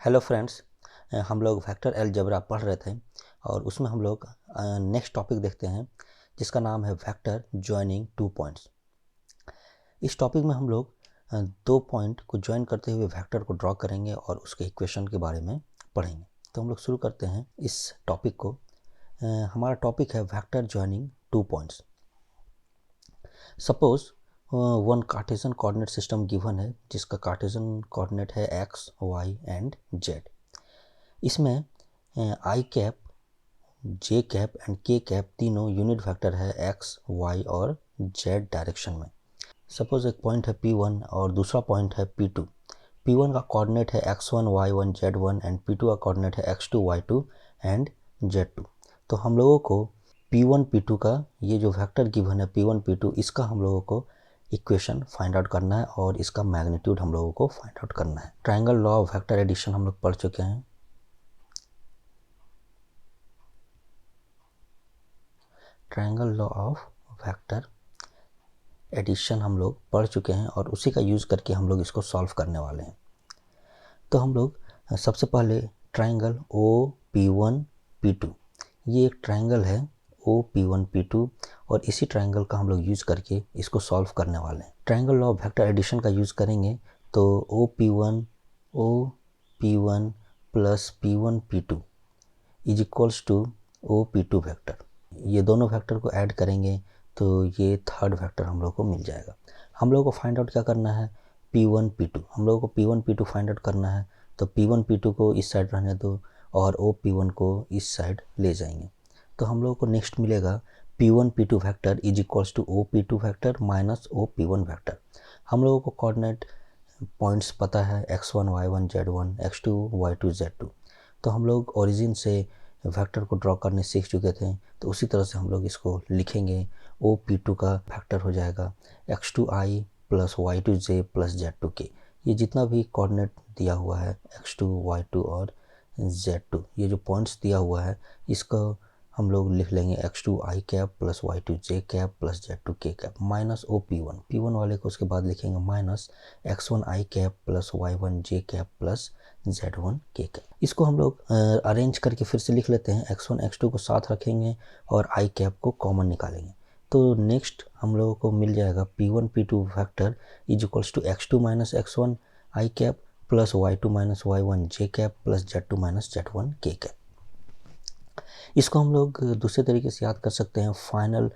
Hello friends, हम लोग vector algebra पढ़ रहे थे और उसमें हम लोग नेक्स्ट टॉपिक देखते हैं जिसका नाम है वेक्टर जॉइनिंग टू पॉइंट्स। इस टॉपिक में हम लोग दो पॉइंट को ज्वाइन करते हुए वेक्टर को ड्रॉ करेंगे और उसके इक्वेशन के बारे में पढ़ेंगे। तो हम लोग शुरू करते हैं इस टॉपिक को। हमारा टॉपिक है vector joining two points. Suppose one Cartesian coordinate system given है जिसका कार्टेशियन कोऑर्डिनेट है एक्स, वाई एंड जेड। इसमें आई कैप, जे कैप एंड के कैप तीनों यूनिट वेक्टर है एक्स, वाई और जेड डायरेक्शन में। सपोज एक पॉइंट है P1 और दूसरा पॉइंट है P2। P1 का कोऑर्डिनेट है x1, y1, z1 and P2 का कोऑर्डिनेट है x2, y2 एंड z2। तो हम लोगों को P1 P2 का ये जो वेक्टर गिवन है P1 P2, इसका हम लोगों को इक्वेशन फाइंड आउट करना है और इसका मैग्नीट्यूड हम लोगों को फाइंड आउट करना है। Triangle law of vector addition हम लोग पढ़ चुके हैं। Triangle law of vector addition हम लोग पढ़ चुके हैं और उसी का यूज़ करके हम लोग इसको सॉल्व करने वाले हैं। तो हम लोग सबसे पहले ट्रायंगल OP1P2, ये एक ट्रायंगल है OP1P2 और इसी ट्रायंगल का हम लोग यूज़ करके इसको सॉल्व करने वाले हैं। Triangle law of vector addition का यूज़ करेंगे तो OP1 plus P1P2 is equals to OP2 vector. ये दोनों वेक्टर को ऐड करेंगे तो ये थर्ड वेक्टर हम लोग को मिल जाएगा। हम लोग को फाइंड आउट क्या करना है, P1 P2। हम लोग को P1 P2 फाइंड आउट करना है तो P1 P2 को इस साइड रहने दो और OP1 को इस साइड ले जाएंगे। तो हम लोग को नेक्स्ट मिलेगा P1 P2 vector is equals to OP2 vector minus OP1 vector. हम लोगों को कोऑर्डिनेट पॉइंट्स पता है x1, y1, z1, x2, y2, z2। तो हम लोग ओरिजिन से वेक्टर को ड्रॉ करने सीख चुके थे, तो उसी तरह से हम लोग इसको लिखेंगे। OP2 का वेक्टर हो जाएगा x2i plus y2j plus z2k। ये जितना भी कोऑर्डिनेट दिया हुआ है x2, y2 और z2, ये जो पॉइंट्स दिया हुआ है इसको हम लोग लिख लेंगे x2i cap plus y2j cap plus z2k cap minus OP1। P1 वाले को उसके बाद लिखेंगे minus x1i cap plus y1j cap plus z1k cap. इसको हम लोग अरेंज करके फिर से लिख लेते हैं। x1 x2 को साथ रखेंगे और i कैप को कॉमन निकालेंगे। तो नेक्स्ट हम लोगों को मिल जाएगा P1 P2 vector is equals to x2 minus x1 i cap plus y2 minus y1 j cap plus z2 minus z1 k cap. इसको हम लोग दूसरे तरीके से याद कर सकते हैं, final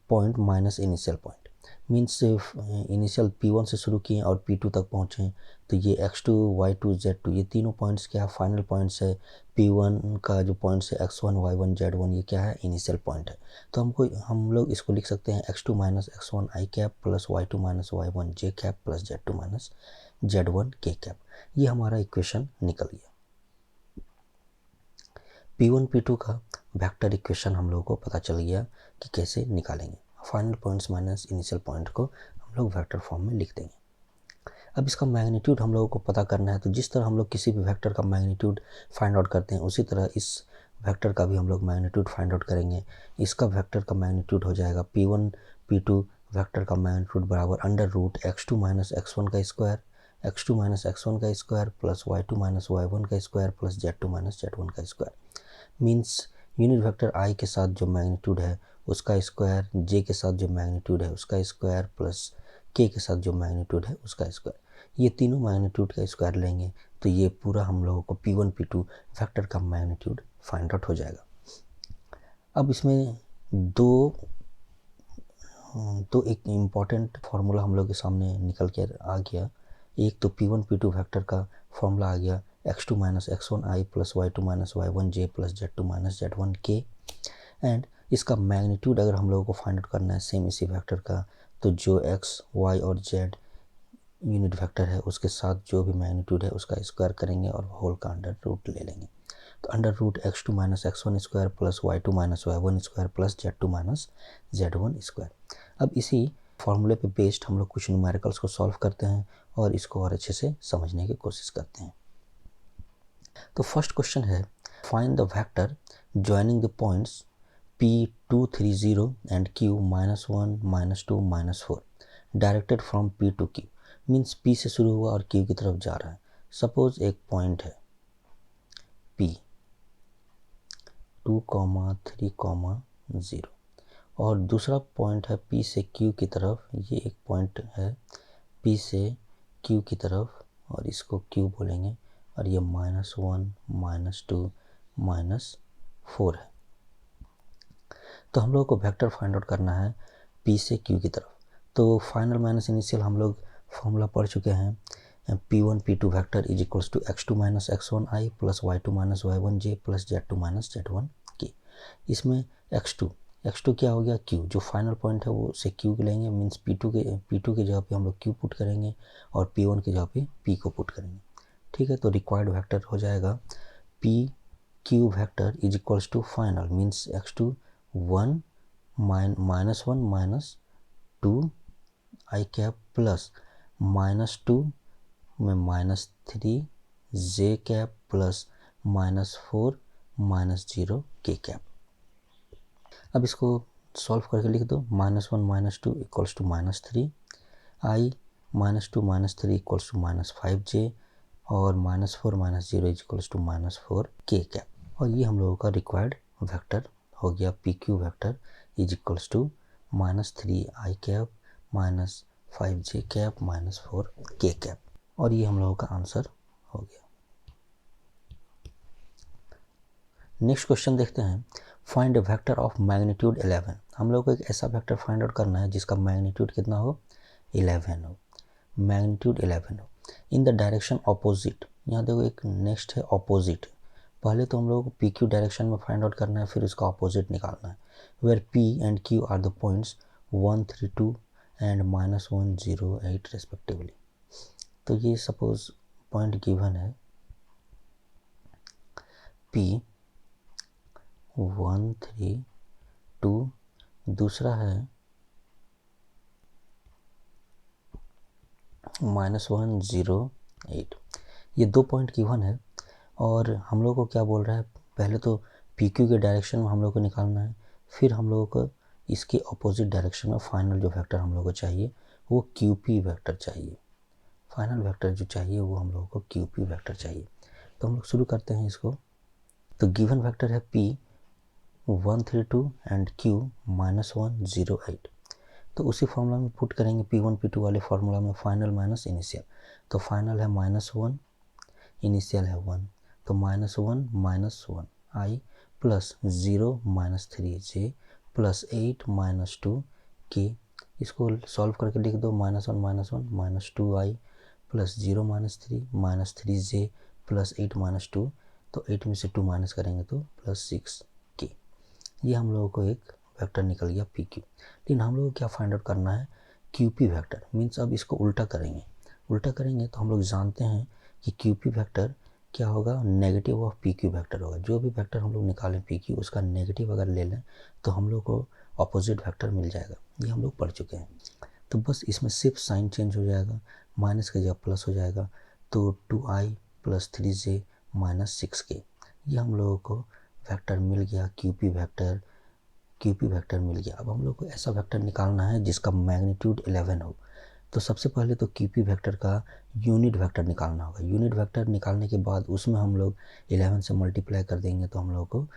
point minus initial point. Means initial P1 से शुरू किए और P2 तक पहुँचे तो ये x2, y2, z2 ये तीनों पॉइंट्स क्या है, फाइनल पॉइंट्स है। P1 का जो पॉइंट्स है x1, y1, z1 ये क्या है, इनिशियल पॉइंट है। तो हम लोग इसको लिख सकते हैं x2 minus x1 i cap plus y2 minus y1 j cap plus z2 minus z1 k cap. ये हमारा इक्वेशन निकल गया। P1 P2 का वेक्टर इक्वेशन हम लोगों को पता चल गया कि कैसे निकालेंगे। Final points minus initial point को हम लोग वेक्टर फॉर्म में लिख देंगे। अब इसका मैग्नीट्यूड हम लोगों को पता करना है, तो जिस तरह हम लोग किसी भी वेक्टर का मैग्नीट्यूड फाइंड आउट करते हैं उसी तरह इस वेक्टर का भी हम लोग मैग्नीट्यूड फाइंड आउट करेंगे। इसका वेक्टर का मैग्नीट्यूड हो जाएगा P1 P2 वेक्टर का मैग्नीट्यूड बराबर under root x2 minus x1 का स्क्वायर, x2 माइनस x1 का square plus y2 minus y1 का square plus z2 minus z1 का square. Means unit vector i के साथ जो मैग्नीट्यूड है उसका स्क्वायर, j के साथ जो मैग्नीट्यूड है उसका स्क्वायर प्लस k के साथ जो मैग्नीट्यूड है उसका स्क्वायर। ये तीनों मैग्नीट्यूड का स्क्वायर लेंगे तो ये पूरा हम लोगों को P1 P2 वेक्टर का मैग्नीट्यूड फाइंड आउट हो जाएगा। अब इसमें दो एक इम्पॉर्टेंट फार्मूला हम लोग के सामने निकल के आ गया। एक तो P1 P2 वेक्टर का फार्मूला आ गया x2 minus x1 i plus y2 minus y1 j plus z2 minus z1 k। And इसका मैग्नीट्यूड अगर हम लोगों को फाइंड आउट करना है सेम इसी वेक्टर का, तो जो x, y और z यूनिट वेक्टर है उसके साथ जो भी मैग्नीट्यूड है उसका स्क्वायर करेंगे और होल का अंडर रूट ले लेंगे। तो under root x2 minus x1 square plus y2 minus y1 square plus z2 minus z1 square. अब इसी फॉर्मूले पे बेस्ड हम लोग कुछ न्यूमेरिकल्स को सॉल्व करते हैं और इसको और अच्छे से समझने की कोशिश करते हैं। तो फर्स्ट क्वेश्चन है, find the vector joining the points P230 and Q -1 -2 -4 directed from P to Q। Means P से शुरू हुआ और Q की तरफ जा रहा है। सपोज एक पॉइंट है 2,3,0 और दूसरा पॉइंट है P से Q की तरफ, ये एक पॉइंट है P से Q की तरफ और इसको Q बोलेंगे और ये -1, -2, -4 है। तो हम लोग को वेक्टर फाइंड आउट करना है P से Q की तरफ। तो फाइनल माइनस इनिशियल हम लोग फॉर्मूला पढ़ चुके हैं, P1 P2 vector is equals to x2 minus x1 i plus y2 minus y1 j plus z2 minus z1 k। इसमें x2 क्या हो गया, Q, जो फाइनल पॉइंट है वो से Q लेंगे, मीन्स P2 के जगह पे हम लोग Q पुट करेंगे और P1 के जगह पे P को पुट करेंगे। ठीक है, तो रिक्वायर्ड वेक्टर हो जाएगा P Q vector is equals to final means x2 1 -1 -2 i cap plus -2 में -3 j cap plus -4 -0 k cap. अब इसको सॉल्व करके लिख दो, -1 -2 equals to -3 i, -2 -3 equals to -5j और -4 -0 इक्वल्स टू -4 k कैप। और ये हम लोगों का रिक्वायर्ड वेक्टर हो गया PQ vector is equals to -3 i cap -5j cap -4 k cap. और ये हम लोगों का आंसर हो गया। नेक्स्ट क्वेश्चन देखते हैं, find a vector of magnitude 11। हम लोग को एक ऐसा वेक्टर फाइंड आउट करना है जिसका मैग्नीट्यूड कितना हो, 11 हो, मैग्नीट्यूड 11 हो, इन द डायरेक्शन ऑपोजिट। यहाँ देखो एक नेक्स्ट है ऑपोजिट। पहले तो हम लोग को PQ डायरेक्शन में फाइंड आउट करना है, फिर उसका ऑपोजिट निकालना है। Where P and Q are the points 1, 3, 2 and -1, 0, 8 respectively. तो ये सपोज पॉइंट गिवन है P 1, 3, 2, दूसरा है -1, 0, 8। ये दो पॉइंट गिवन है और हम लोग को क्या बोल रहा है, पहले तो PQ के डायरेक्शन में हम लोग को निकालना है, फिर हम लोगों को इसके अपोजिट डायरेक्शन में फाइनल जो वेक्टर हम लोग को चाहिए वो QP वेक्टर चाहिए। फाइनल वेक्टर जो चाहिए वो हम लोगों को QP वेक्टर चाहिए। तो हम लोग शुरू करते हैं इसको। तो गिवन वेक्टर है P 1, 3, 2 एंड Q -1, 0, 8। तो उसी फॉर्मूला में पुट करेंगे P1 P2 वाले फार्मूला में, फाइनल माइनस इनिशियल। तो फाइनल है -1, इनिशियल है 1, तो -1 -1 i plus 0 -3 j plus 8 -2 k। इसको सॉल्व करके लिख दो, -1 -2 i प्लस 0 -3 j प्लस 8 -2। तो 8 में से 2 माइनस करेंगे तो +6 k। ये हम लोगों को एक वेक्टर निकल गया PQ। लेकिन हम लोगों को क्या फाइंड आउट करना है, QP वेक्टर। मीन्स अब इसको उल्टा करेंगे तो हम लोग जानते हैं कि QP वेक्टर क्या होगा, नेगेटिव ऑफ PQ वेक्टर होगा। जो भी वेक्टर हम लोग निकालें PQ, उसका नेगेटिव अगर ले लें तो हम लोग को अपोजिट वेक्टर मिल जाएगा। ये हम लोग पढ़ चुके हैं। तो बस इसमें सिर्फ साइन चेंज हो जाएगा, माइनस की जगह प्लस हो जाएगा। तो 2i प्लस 3j -6k। ये हम लोगों को वेक्टर मिल गया, QP वेक्टर मिल गया। अब हम लोग को ऐसा वेक्टर निकालना है जिसका मैग्नीट्यूड 11 हो। तो सबसे पहले तो QP वेक्टर का यूनिट वेक्टर निकालना होगा। यूनिट वेक्टर निकालने के बाद उसमें हम लोग 11 से मल्टीप्लाई कर देंगे तो हम लोग को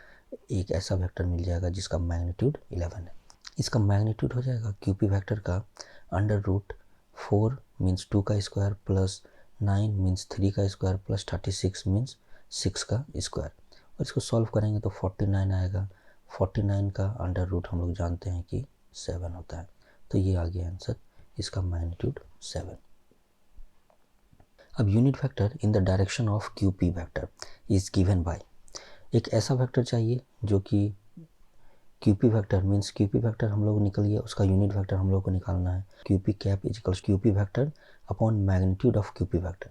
एक ऐसा वेक्टर मिल जाएगा जिसका मैग्नीट्यूड 11 है। इसका मैग्नीट्यूड हो जाएगा QP वेक्टर का √4 मीन्स 2 का स्क्वायर प्लस 9 मीन्स 3 का स्क्वायर प्लस 36 मीन्स 6 का स्क्वायर। और इसको सॉल्व करेंगे तो 49 आएगा। 49 का √ हम लोग जानते हैं कि 7 होता है। तो ये आ गया आंसर, इसका मैग्नीट्यूड 7। अब unit vector in the direction of QP vector is given by, एक ऐसा वेक्टर चाहिए जो कि QP vector means QP vector हम लोग निकल गया, उसका यूनिट वेक्टर हम लोग को निकालना है। QP cap is equals QP vector upon magnitude of QP vector.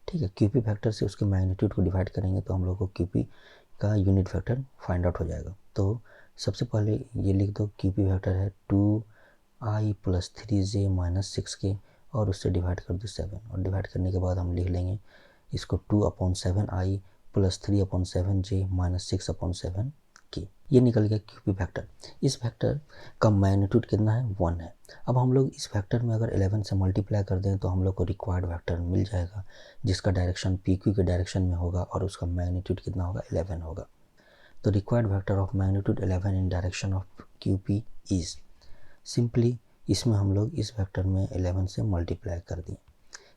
ठीक है, QP वेक्टर से उसके मैग्नीट्यूड को डिवाइड करेंगे तो हम लोग को QP का यूनिट वेक्टर फाइंड आउट हो जाएगा। तो सबसे पहले ये लिख दो, QP वेक्टर है 2i प्लस 3j -6k और उससे डिवाइड कर दो 7। और डिवाइड करने के बाद हम लिख लेंगे इसको 2/7i प्लस 3/7j -6/7k। ये निकल गया QP वेक्टर। इस वेक्टर का मैग्नीट्यूड कितना है, 1 है। अब हम लोग इस वेक्टर में अगर 11 से मल्टीप्लाई कर दें तो हम लोग को रिक्वायर्ड वेक्टर मिल जाएगा जिसका डायरेक्शन PQ के डायरेक्शन में होगा और उसका मैग्नीट्यूड कितना होगा, 11 होगा। तो required vector of magnitude 11 in direction of QP is, simply इसमें हम लोग इस वेक्टर में 11 से मल्टीप्लाई कर दिए।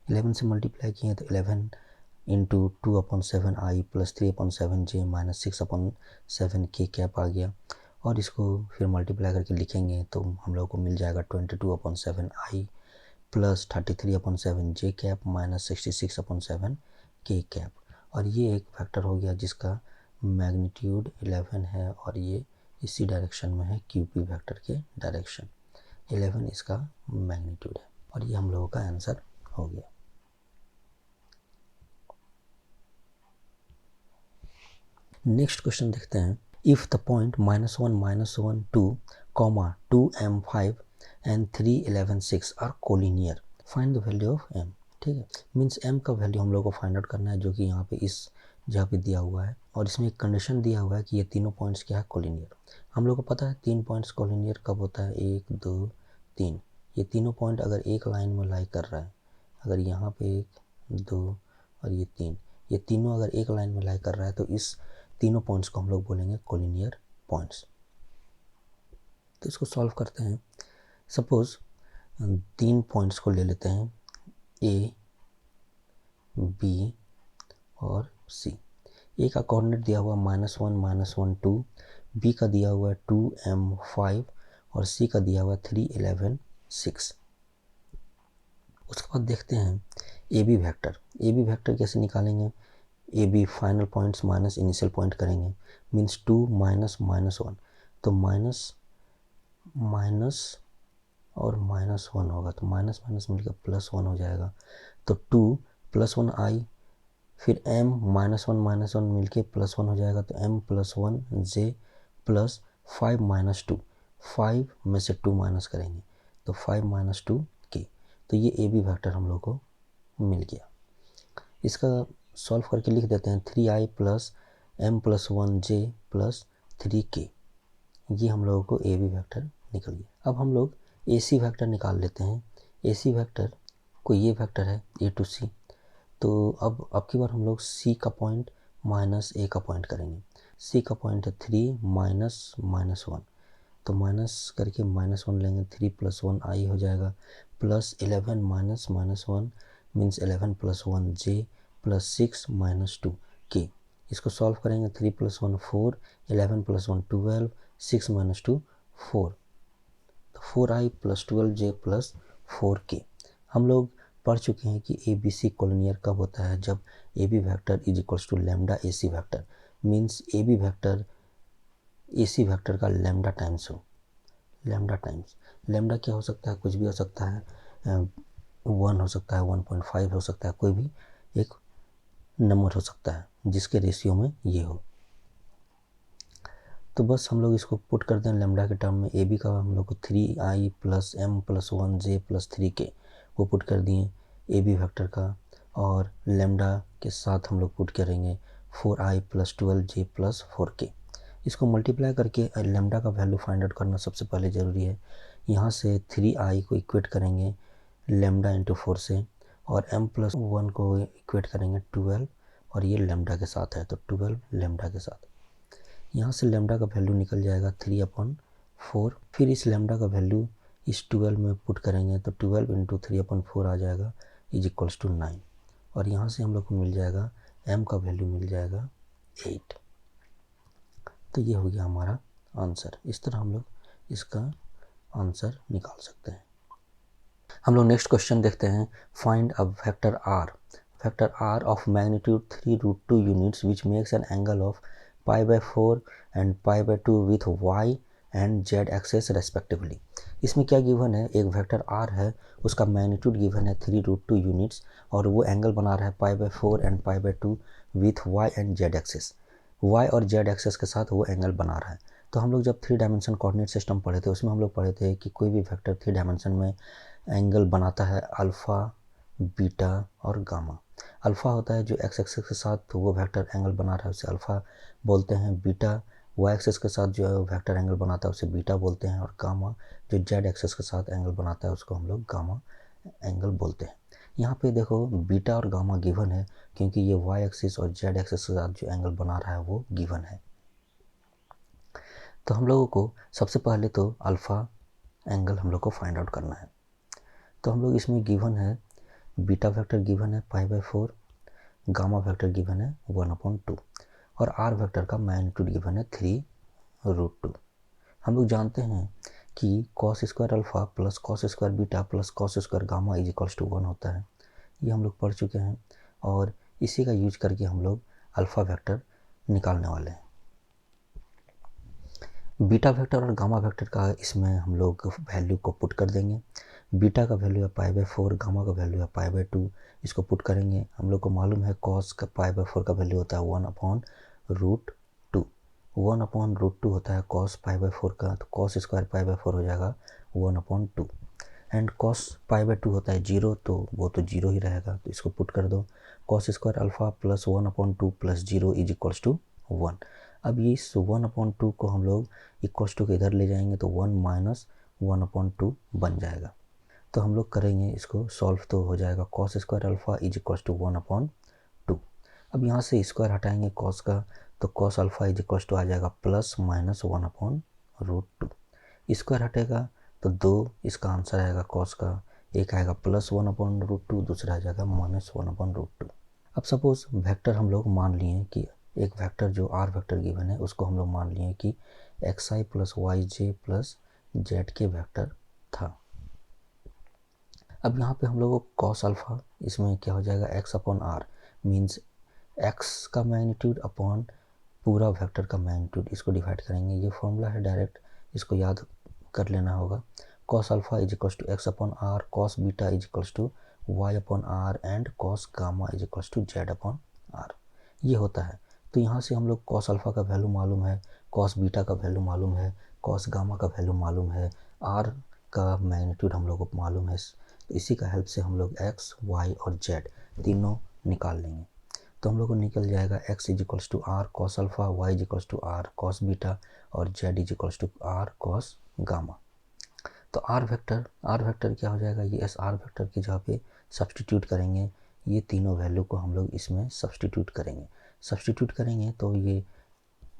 11 से मल्टीप्लाई किए तो 11 into 2/7 I plus 3/7J minus 6/7K cap आ गया, और इसको फिर मल्टीप्लाई करके लिखेंगे तो हम लोग को मिल जाएगा 22/7I plus 33/7J cap minus 66/7K cap. और ये एक फैक्टर हो गया जिसका मैग्नीट्यूड 11 है और ये इसी डायरेक्शन में है, QP वेक्टर के डायरेक्शन। 11 इसका मैग्नीट्यूड है और ये हम लोगों का आंसर हो गया। नेक्स्ट क्वेश्चन देखते हैं। If the point -1 -1 2 2 M 5 and 3 11 6 are collinear, find the value of M। ठीक है, मीन्स M का वैल्यू हम लोग को फाइंड आउट करना है, जो कि यहाँ पे इस जगह पे दिया हुआ है, और इसमें एक कंडीशन दिया हुआ है कि ये तीनों पॉइंट्स क्या है, कोलिनियर। हम लोग को पता है 3 पॉइंट्स कोलिनियर कब होता है, 1 2 3। ये तीनों पॉइंट अगर एक लाइन में लाई कर रहा है, अगर यहाँ पे 1 2 और ये 3, ये तीनों अगर एक लाइन में लाई कर रहा है तो इस तीनों पॉइंट्स को हम लोग बोलेंगे कोलिनियर पॉइंट्स। तो इसको सॉल्व करते हैं। सपोज 3 पॉइंट्स को ले लेते हैं, A B और C। A का कोऑर्डिनेट दिया हुआ -1 -1 2, B का दिया हुआ 2 M 5 और C का दिया हुआ 3 11 6। उसके बाद देखते हैं AB वेक्टर। AB वेक्टर कैसे निकालेंगे, AB final points minus initial point करेंगे, मीन्स 2 -1, तो माइनस और -1 होगा, तो माइनस मिलकर +1 हो जाएगा, तो 2 +1 I, फिर M -1 मिलके +1 हो जाएगा, तो M +1 J प्लस 5 -2, 5 में से 2 माइनस करेंगे तो 5 -2 K। तो ये AB वेक्टर हम लोग को मिल गया। इसका सॉल्व करके लिख देते हैं 3I plus M + 1J plus 3K। ये हम लोगों को AB वेक्टर निकल गया। अब हम लोग AC वेक्टर निकाल लेते हैं। AC वेक्टर को ये वेक्टर है A to C, तो अब की बार हम लोग C का पॉइंट माइनस A का पॉइंट करेंगे। C का पॉइंट है 3 -1, तो माइनस करके -1 लेंगे, 3 + 1 I हो जाएगा, plus 11 -1 means 11 + 1 J plus 6 -2 K। इसको सॉल्व करेंगे, 3 + 1 4, 11 + 1 12, 6 -2 4, तो 4I plus 12J plus 4K। हम लोग पढ़ चुके हैं कि ABC कोलिनियर कब होता है, जब AB vector is equals to lambda AC vector, means AB vector AC vector का लैम्डा टाइम्स हो। लैम्डा क्या हो सकता है, कुछ भी हो सकता है, 1 हो सकता है, 1.5 हो सकता है, कोई भी एक नंबर हो सकता है जिसके रेशियो में ये हो। तो बस हम लोग इसको पुट करते हैं लैम्डा के टर्म में। AB का हम लोग को 3I plus M + 1J plus 3K वो पुट कर दिए AB वेक्टर का, और लैम्डा के साथ हम लोग पुट करेंगे 4I plus 12J plus 4K। इसको मल्टीप्लाई करके लैम्डा का वैल्यू फाइंड आउट करना सबसे पहले ज़रूरी है। यहाँ से 3I को इक्वेट करेंगे लैम्डा इंटू 4 से, और M + 1 को इक्वेट करेंगे 12, और ये लैम्डा के साथ है तो 12 लैम्डा के साथ। यहाँ से लैम्डा का वैल्यू निकल जाएगा 3/4, फिर इस लैम्डा का वैल्यू इस 12 में पुट करेंगे तो 12 × 3/4 आ जाएगा इज इक्वल्स टू 9, और यहाँ से हम लोग को मिल जाएगा M का वैल्यू मिल जाएगा 8। तो ये हो गया हमारा आंसर। इस तरह हम लोग इसका आंसर निकाल सकते हैं। हम लोग नेक्स्ट क्वेश्चन देखते हैं। Find a vector R of magnitude 3√2 units which makes an angle of π/4 and π/2 with y and z axes respectively. इसमें क्या गिवन है, एक वेक्टर R है, उसका मैग्नीट्यूड गिवन है 3√2 यूनिट्स, और वो एंगल बना रहा है π/4 and π/2 with y and z axes. y और z एक्सेस के साथ वो एंगल बना रहा है। तो हम लोग जब 3 डायमेंशन कोऑर्डिनेट सिस्टम पढ़े थे, उसमें हम लोग पढ़े थे कि कोई भी वेक्टर 3 डायमेंशन में एंगल बनाता है अल्फ़ा, बीटा और गामा। अल्फ़ा होता है जो एक्स एक्सिस के साथ वो वेक्टर एंगल बना रहा है उसे अल्फ़ा बोलते हैं, बीटा वाई एक्सिस के साथ जो वेक्टर एंगल बनाता है उसे बीटा बोलते हैं, और गामा जो जेड एक्सिस के साथ एंगल बनाता है उसको हम लोग गामा एंगल बोलते हैं। यहाँ पे देखो बीटा और गामा गिवन है, क्योंकि ये वाई एक्सिस और जेड एक्सिस के साथ जो एंगल बना रहा है वो गिवन है। तो हम लोगों को सबसे पहले तो अल्फ़ा एंगल हम लोग को फाइंड आउट करना है। तो हम लोग इसमें गिवन है बीटा वेक्टर गिवन है π/4, गामा वेक्टर गिवन है 1/2 और आर वेक्टर का मैग्नीट्यूड गिवन है 3√2। हम लोग जानते हैं कि cos square alpha plus cos square beta plus cos square gamma is equals to 1 होता है। ये हम लोग पढ़ चुके हैं और इसी का यूज करके हम लोग अल्फ़ा वेक्टर निकालने वाले हैं। बीटा वेक्टर और गामा वेक्टर का इसमें हम लोग वैल्यू को पुट कर देंगे। बीटा का वैल्यू है π/4, गामा का वैल्यू है π/2। इसको पुट करेंगे। हम लोग को मालूम है cos का π/4 का वैल्यू होता है 1/√2। 1/√2 होता है cos π/4 का, तो cos स्क्वायर π/4 हो जाएगा 1/2 एंड cos π/2 होता है 0, तो वो तो 0 ही रहेगा, तो इसको पुट कर दो। cos square alpha plus 1/2 plus 0 is equals to 1। अब ये इस 1/2 को हम लोग इक्वल्स टू के इधर ले जाएंगे तो 1 माइनस 1/2 बन जाएगा। तो हम लोग करेंगे इसको सॉल्व, तो हो जाएगा cos square alpha is equals to 1/2। अब यहाँ से स्क्वायर हटाएंगे cos का, तो cos alpha is equals to आ जाएगा प्लस माइनस 1/√2। स्क्वायर हटेगा तो 2 इसका आंसर आएगा cos का, एक आएगा प्लस 1/√2, दूसरा आ जाएगा माइनस 1/√2। अब सपोज वेक्टर हम लोग मान लिए कि एक वेक्टर जो आर वेक्टर गिवन है उसको हम लोग मान लिए कि xi प्लस वाई जे प्लस जेड के वेक्टर था। अब यहाँ पे हम लोगों को cos अल्फ़ा इसमें क्या हो जाएगा x/r मीन्स x का मैग्नीट्यूड अपॉन पूरा वेक्टर का मैग्नीट्यूड, इसको डिवाइड करेंगे। ये फॉर्मूला है डायरेक्ट, इसको याद कर लेना होगा। cos alpha is equals to x/r, cos beta is equals to y/r and cos gamma is equals to z/r। ये होता है। तो यहाँ से हम लोग cos अल्फ़ा का वैल्यू मालूम है, cos बीटा का वैल्यू मालूम है, cos गामा का वैल्यू मालूम है, r का मैग्नीट्यूड हम लोग को मालूम है। तो इसी का हेल्प से हम लोग x, y और z तीनों निकाल लेंगे। तो हम लोग को निकल जाएगा x is equals to R cos alpha, y is equals to R cos beta और z is equals to R cos gamma. तो आर वेक्टर क्या हो जाएगा, ये आर वेक्टर की जगह पे सब्सटीट्यूट करेंगे। ये तीनों वैल्यू को हम लोग इसमें सब्सटीट्यूट करेंगे तो ये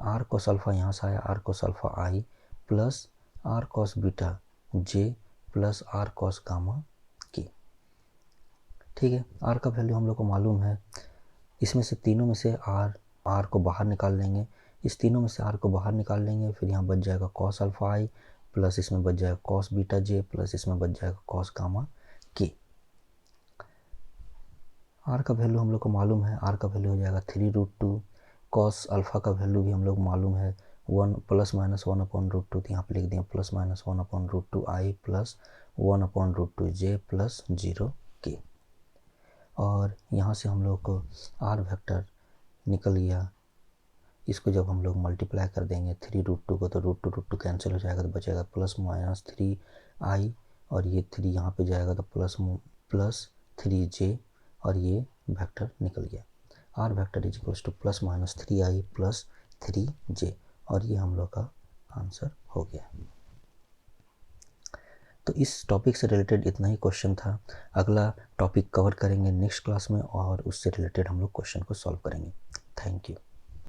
आर कॉस अल्फ़ा यहाँ से आया R cos alpha I plus R cos beta J plus R cos gamma के। ठीक है, आर का वैल्यू हम लोग को मालूम है। इसमें से तीनों में से आर को बाहर निकाल लेंगे। इस तीनों में से आर को बाहर निकाल लेंगे, फिर यहाँ बच जाएगा कॉस अल्फ़ा आई प्लस इसमें बच जाएगा कॉस बीटा जे प्लस इसमें बच जाएगा कॉस गामा के। आर का वैल्यू हम लोग को मालूम है, आर का वैल्यू हो जाएगा 3√2। कॉस अल्फ़ा का वैल्यू भी हम लोग मालूम है 1 प्लस माइनस 1/√2, तो यहाँ पे लिख दिए प्लस माइनस 1/√2 आई प्लस 1/√2 जे प्लस 0 के। और यहाँ से हम लोग को आर वेक्टर निकल गया। इसको जब हम लोग मल्टीप्लाई कर देंगे 3√2 को, तो √2 कैंसिल हो जाएगा, तो बचेगा प्लस माइनस 3i और ये 3 यहाँ पे जाएगा तो प्लस 3j और ये वेक्टर निकल गया। R vector is equals to plus minus 3i plus 3j और ये हम लोग का आंसर हो गया। तो इस टॉपिक से रिलेटेड इतना ही क्वेश्चन था। अगला टॉपिक कवर करेंगे नेक्स्ट क्लास में और उससे रिलेटेड हम लोग क्वेश्चन को सॉल्व करेंगे। Thank you.